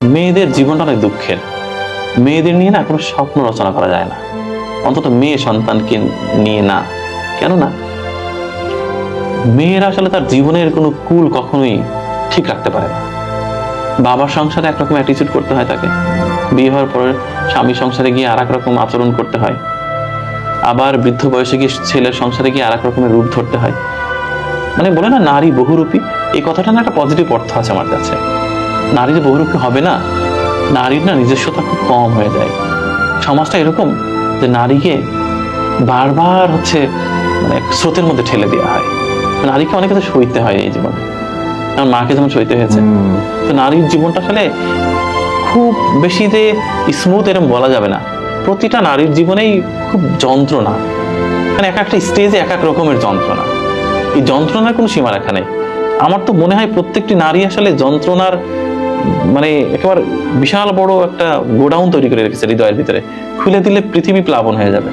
মেয়েদের জীবনটা অনেক দুঃখের। মেয়েদের নিয়ে না কোনো স্বপ্ন রচনা করা যায় না, অন্তত মেয়ে সন্তানকে নিয়ে না। কেননা মেয়েরা আসলে তার জীবনের কোনো কুল কখনোই ঠিক রাখতে পারে না। বাবার সংসারে একরকম অ্যাটিচিউড করতে হয় তাকে, বিয়ে হওয়ার পরে স্বামী সংসারে গিয়ে আর এক রকম আচরণ করতে হয়, আবার বৃদ্ধ বয়সে গিয়ে ছেলের সংসারে গিয়ে আর এক রকমের রূপ ধরতে হয়। মানে বলে না নারী বহুরূপী, এই কথাটা না একটা পজিটিভ অর্থ আছে আমার কাছে। নারী যে বহুরূপী হবে না, নারীর না নিজস্বতা খুব কম হয়ে যায়। সমাজটা এরকম যে নারীকে বারবার মানে স্রোতের মধ্যে ঠেলে দেওয়া হয়। নারীকে অনেক কিছু সইতে হয় এই জীবনে, আমার মাকে যেমন সইতে হয়েছে। তো নারীর জীবনটা আসলে খুব বেশি যে স্মুথ এরকম বলা যাবে না। প্রতিটা নারীর জীবনেই খুব যন্ত্রণা, মানে এক একটা স্টেজে এক এক রকমের যন্ত্রণা। এই যন্ত্রণার কোনো সীমারেখা নেই। আমার তো মনে হয় প্রত্যেকটি নারী আসলে যন্ত্রণার মানে একেবারে বিশাল বড় একটা গোডাউন তৈরি করে রেখেছে হৃদয়ের ভিতরে। খুলে দিলে পৃথিবী প্লাবন হয়ে যাবে।